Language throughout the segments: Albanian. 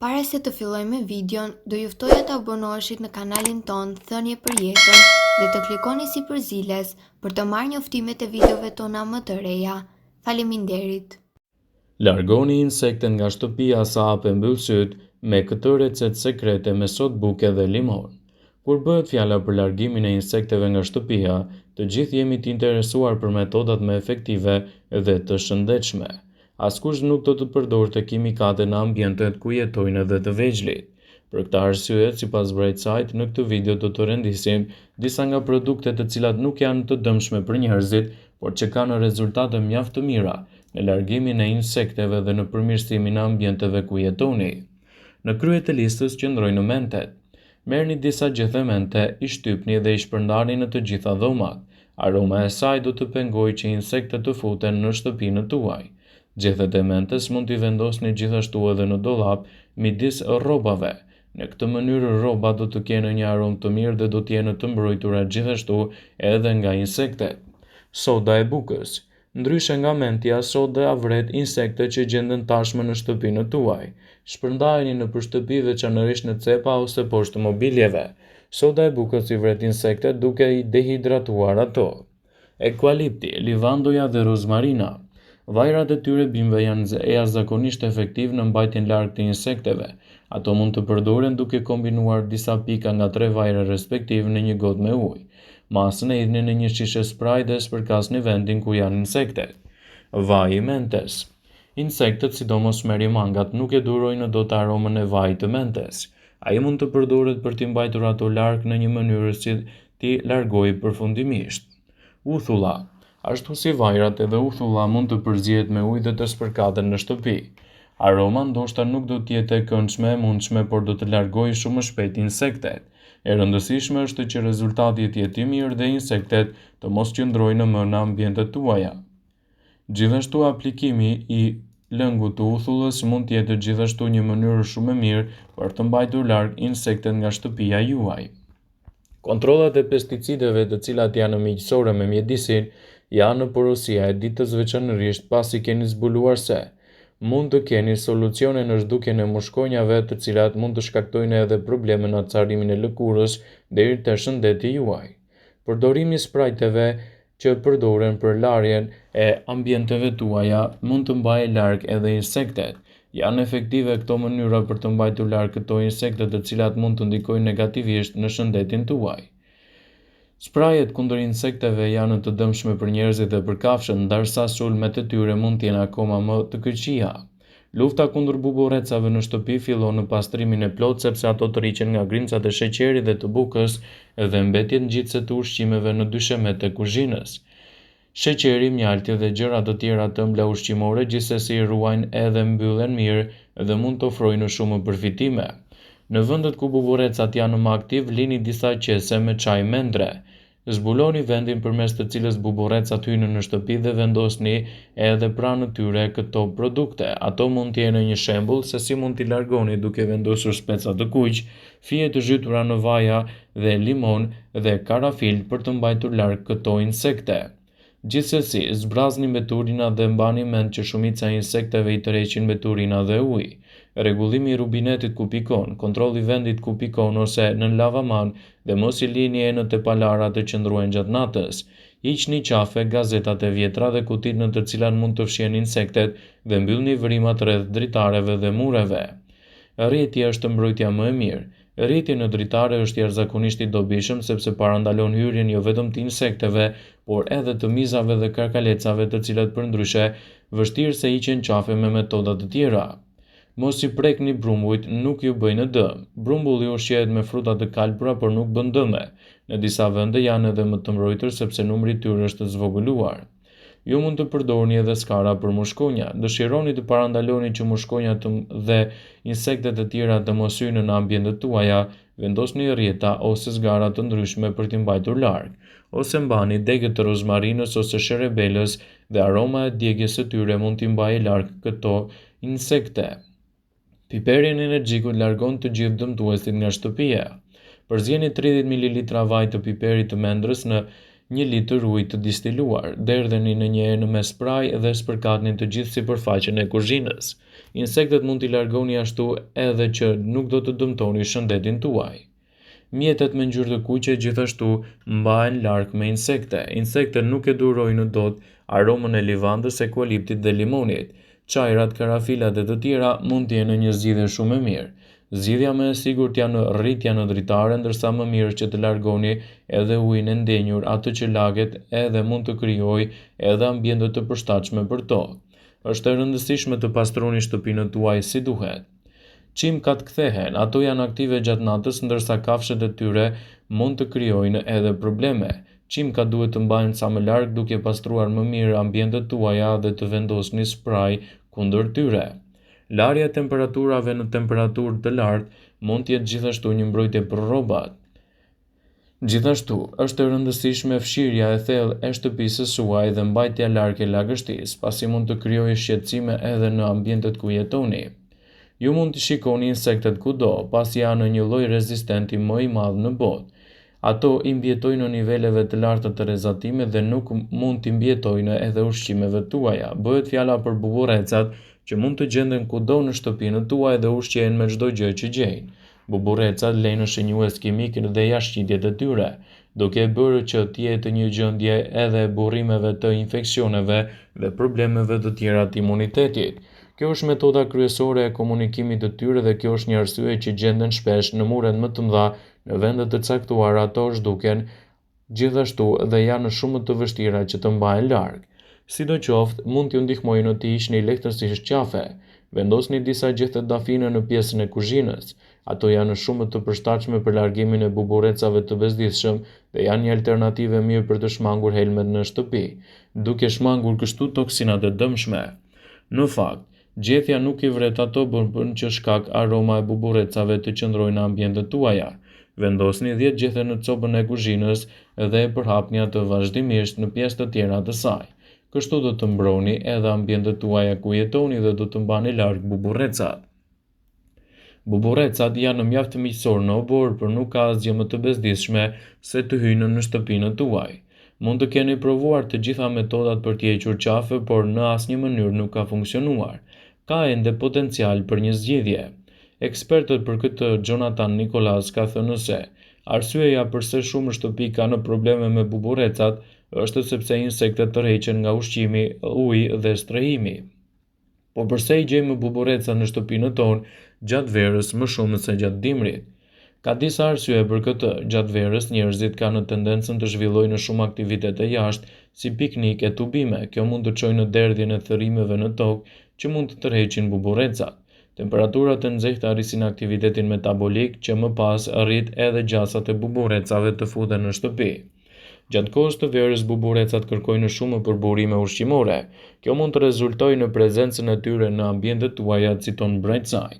Para se të fillojmë me videon, do ju ftoja të abonoheshit në kanalin ton Thënie për Jetën dhe të klikoni si përziles për të marrë njoftimet e videove tona më të reja. Faleminderit. Largoni insektet nga shtëpia sa hape mbyll syt me këtë recetë sekrete me sot buke dhe limon. Kur bëhet fjala për largimin e insekteve nga shtëpia, të gjithë jemi të interesuar për metodat më efektive dhe të shëndetshme. Askush nuk do të përdorte kimikate në ambientet ku jetojnë edhe të vegjëlit. Për këtë arsye, sipas Brightside, në këtë video do të rendisim disa nga produktet të cilat nuk janë të dëmshme për njerëzit, por që kanë rezultate mjaft të mira në largimin e insekteve dhe në përmirësimin e ambienteve ku jetoni. Në krye të listës qëndrojnë mentet. Merrni disa gjethe mente, i shtypni dhe i shpërndarni në të gjitha dhomat. Aroma e saj do të pengojë që insektet të futen në shtëpinë tuaj. Gjethet e mentes mund t'i vendosni gjithashtu edhe në dollap midis rrobave. Në këtë mënyrë rrobat do të kenë një aromë të mirë dhe do të jenë të mbrojtura gjithashtu edhe nga insektet. Soda e bukës. Ndryshe nga mentja, soda vret insekte që gjenden tashmë në shtëpinë tuaj. Shpërndajeni nëpër shtëpi, veçanërisht në cepa ose poshtë mobiljeve. Soda e bukës i vret insektet duke i dehidratuar ato. Eukalipti, livandoja dhe rozmarina. Vajrat e tyre bimëve janë jashtëzakonisht efektiv në mbajtjen larg të insekteve. Ato mund të përdoren duke kombinuar disa pika nga 3 vajra respektiv në një gotë me ujë. Masën e hidhni në një shishe spray dhe spërkasni vendin ku janë insektet. Vaji i mentes. Insektet, sidomos merimangat, nuk e durojnë dot aromën e vajit të mentes. Ai mund të përdoret për t'i mbajtur ato larg në një mënyrë si t'i largojë përfundimisht. Uthulla. Ashtu si vajrat, edhe uthulla mund të përzihet me ujë dhe të spërkatet në shtëpi. Aroma ndoshta nuk do të jetë e këndshme e mundshme, por do të largojë shumë më shpejt insektet. E rëndësishme është që rezultati të jetë i mirë dhe insektet të mos qëndrojnë më në ambientet tuaja. Gjithashtu aplikimi i lëngut të uthullës mund të jetë gjithashtu një mënyrë shumë e mirë për të mbajtur larg insektet nga shtëpia juaj. Kontrollat e pesticideve, të cilat janë miqësore me mjedisin, janë në porosia e ditës, veçanërisht pasi keni zbuluar se mund të keni solucione në zhdukjen e mushkonjave, të cilat mund të shkaktojnë edhe probleme në acarimin e lëkurës deri te shëndeti juaj. Përdorimi i sprajteve që përdoren për larjen e ambienteve tuaja mund të mbajë larg edhe insektet. Janë efektive këto mënyra për të mbajtur larg këto insekte të cilat mund të ndikojnë negativisht në shëndetin tuaj. Sprajet kundër insekteve janë të dëmshme për njerëzit dhe për kafshët, ndërsa sulmet e tyre mund të jenë akoma më të këqija. Lufta kundër buborrecave në shtëpi fillon në pastrimin e plotë, sepse ato tërhiqen nga grimcat e sheqerit dhe të bukës dhe mbetjet ngjitse të ushqimeve në dyshemet e kuzhinës. Sheqeri, mjalti dhe gjëra të tjera të ëmbla ushqimore gjithsesi ruajnë edhe mbyllen mirë dhe mund të ofrojnë shumë përfitime. Në vendet ku buborrecat janë më aktiv, lini disa qese me çaj mendre. Zbuloni vendin përmes të cilës buborrecat hyjnë në shtëpi dhe vendosni edhe pranë tyre këto produkte. Ato mund të jenë një shembull se si mund t'i largoni duke vendosur speca të kuq, fije të zhytura në vaja dhe limon dhe karafil për të mbajtur larg këto insekte. Gjithsesi, zbrazni mbeturina dhe mbani mend që shumica e insekteve i tërheqin mbeturina dhe ujë. Rregullimi i rubinetit ku pikon, kontrolli vendit ku pikon ose në lavaman dhe mos i lini enët e palara të qëndruajnë gjatë natës. Hiqni qafe, gazetat e vjetra dhe kutitë në të cilat mund të fshihen insektet dhe mbyllni vrimat rreth dritareve dhe mureve. Rrjetja është mbrojtja më e mirë. Rrjeti në dritare është jashtëzakonisht i dobishëm sepse parandalon hyrjen jo vetëm të insekteve, por edhe të mizave dhe karkalecave, të cilat përndryshe vështirë se hiqen qafe me metoda të tjera. Mos i prekni brumbujt, nuk ju bëjnë dëm. Brumbulli ushqehet me fruta të kalpura, por nuk bën dëme. Në disa vende janë edhe më të mbrojtur sepse numri i tyre është zvogëluar. Ju mund të përdorni edhe skara për mushkonja. Dëshironi të parandaloni që mushkonjat dhe insektet e tjera të mos hyjnë në ambientet tuaja, vendosni rrjeta ose zgara të ndryshme për t'i mbajtur larg, ose mbani degët të rozmarinës ose sherebelës dhe aroma e djegjes së tyre mund t'i mbajë larg këto insekte. Piperi energjiku largon të gjithë dëmtuesit nga shtëpia. Përzieni 30 ml vaj të piperit të mendrës në 1 litër ujë të distiluar, derdheni në një enë me spray dhe spërkatni të gjithë sipërfaqen e kuzhinës. Insektet mund t'i largoni ashtu edhe që nuk do të dëmtoni shëndetin tuaj. Mjetet me ngjyrë të kuqe gjithashtu mbahen larg me insekte. Insektet nuk e durojnë dot aromën e livandës, eukaliptit dhe limonit. Çajrat, karafilat e të tjera mund të jenë një zgjidhje shumë e mirë. Zgjidhja më e sigurt janë rritja në dritare, ndërsa më mirë që të largoni edhe ujin e ndenjur, atë që laget edhe mund të krijojë edhe ambiente të përshtatshme për to. Është e rëndësishme të pastroni shtëpinë tuaj si duhet. Çimkat kthehen, ato janë aktive gjatë natës, ndërsa kafshët e tyre mund të krijojnë edhe probleme. Çimkat duhet të mbahen sa më larg, duke pastruar më mirë ambientet tuaja dhe të vendosni spray kundër tyre. Larja e temperaturave në temperaturë të lartë mund të jetë gjithashtu një mbrojtje për rrobat. Gjithashtu, është e rëndësishme fshirja e thellë e shtëpisë suaj dhe mbajtja larg e lagështisë, pasi mund të krijojë shqetësime edhe në ambientet ku jetoni. Ju mund të shikoni insektet kudo, pasi janë një lloj rezistenti më i madh në botë. Ato i mbjetojnë në niveleve të larta të rrezatimit dhe nuk mund t'i mbjetojnë edhe ushqimeve tuaja. Bëhet fjala për buburrecat që mund të gjenden kudo në shtëpinë tuaj dhe ushqejnë me çdo gjë që gjejnë. Buburrecat lejnë shënjues kimik dhe jashqitjet e tyre, duke bërë që të jetë një gjendje edhe burrimeve të infeksioneve dhe problemeve të tjera të imunitetit. Kjo është metoda kryesore e komunikimit të tyre dhe kjo është një arsye që gjenden shpesh në muret më të mëdha në vende të caktuara. Ato zhduken gjithashtu dhe janë shumë të vështira që të mbahen larg. Sidoqoftë, mund t'ju ndihmojnë në të hiqni lehtësisht qafe. Vendosni disa gjethe dafine në pjesën e kuzhinës. Ato janë shumë të përshtatshme për largimin e buburrecave të bezdisshëm dhe janë një alternativë mirë për të shmangur helmet në shtëpi, duke shmangur kështu toksinat e dëmshme. Në fakt, gjethja nuk i vret ato bën që shkak aroma e buburrecave të qëndrojnë në ambientet tuaja. Vendosni 10 gjethe në copën e kuzhinës dhe e përhapni atë vazhdimisht në pjesë të tjera të saj. Kështu do të mbroni edhe ambientet tuaja ku jetoni dhe do të mbani larg buburrecat. Buburrecat janë mjaft miqësorë në obor, por nuk ka asgjë më të bezdisshme se të hyjnë në shtëpinë tuaj. Mund të keni provuar të gjitha metodat për të hequr qafe, por në asnjë mënyrë nuk ka funksionuar. Ka ende potencial për një zgjidhje. Ekspertët për këtë Jonathan Nicholas ka thënë se arsyeja pse shumë shtëpi kanë probleme me buburrecat është sepse insektet tërheqen nga ushqimi, uji dhe strehimi. Po pse i gjejmë buburreca në shtëpinë tonë gjatë verës më shumë se gjatë dimrit? Ka disa arsye për këtë. Gjatë verës njerëzit kanë tendencën të zhvillojnë shumë aktivitete jashtë, si piknik e tubime. Kjo mund të çojë në derdhjen e thërrimeve në tokë që mund të tërheqin buburrecat. Temperaturat e nxehta rrisin aktivitetin metabolik që më pas rrit edhe gjasat e buburrecave të futen në shtëpi. Gjatë kohës të verës buburrecat kërkojnë shumë për burime ushqimore. Kjo mund të rezultojë në prezencën e tyre në ambientet tuaja, citon Brightside.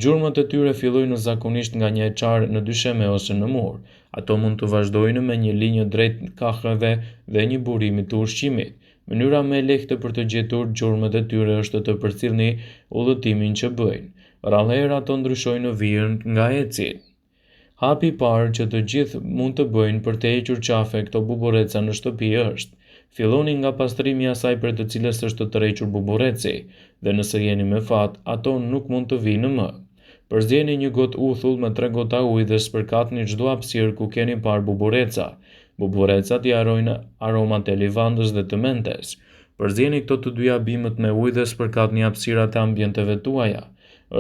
Gjurmët e tyre fillojnë zakonisht nga një eçar në dysheme ose në mur. Ato mund të vazhdojnë me një linjë drejt kahëve dhe një burimi të ushqimit. Mënyra më e lehtë për të gjetur gjurmët e tyre është të përcjellni udhëtimin që bëjnë. Rrallëherë ato ndryshojnë në vijën nga ecit. Hapi i parë që të gjithë mund të bëjnë për të hequr qafe këto buburreca në shtëpi është: filloni nga pastrimi i asaj për të cilës është të tërhequr buburreci, dhe nëse jeni me fat, ato nuk mund të vinë më. Përzjeni një gotë uthull me 3 gota ujë dhe spërkatni çdo hapësirë ku keni parë buburreca. Buburrecat i harojnë aromat e livandës dhe të mentes. Përzjeni këto të dyja bimët me ujë dhe spërkatni hapësirat e ambienteve tuaja.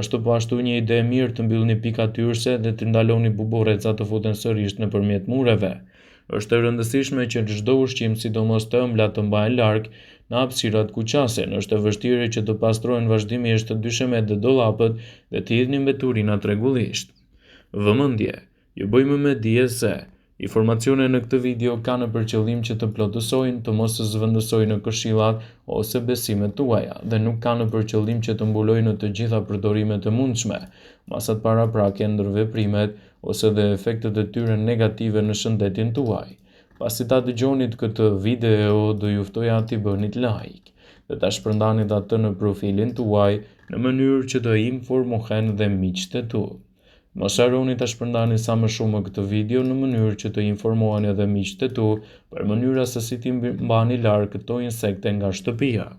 Është po ashtu një ide e mirë të mbyllni pikat hyrëse dhe të ndaloni buburrecat të futen sërish nëpërmjet mureve. Është e rëndësishme që çdo ushqim, sidomos të ëmblat, të mbahen larg në hapësirat ku qasen. Është e vështirë që të pastrohen vazhdimisht të dyshemet dhe dollapët dhe të hidhni mbeturinat rregullisht. Vëmendje, ju bëjmë me dije se informacionet në këtë video kanë për qëllim që të plotësojnë, të mos zëvendësojnë këshillat ose besimet tuaja dhe nuk kanë për qëllim që të mbulojnë të gjitha përdorimet e mundshme, masat paraprake, ndërveprimet ose dhe efektet e tyre negative në shëndetin tuaj. Pasi ta dëgjonit këtë video, do ju ftoja t'i bënit like dhe ta shpërndanit atë në profilin tuaj në mënyrë që të informohen dhe miqtë e tu. Mos harroni ta shpërndani sa më shumë këtë video në mënyrë që të informoheni edhe miqtë e tu për mënyra se si t'i mbani larg këto insekte nga shtëpia.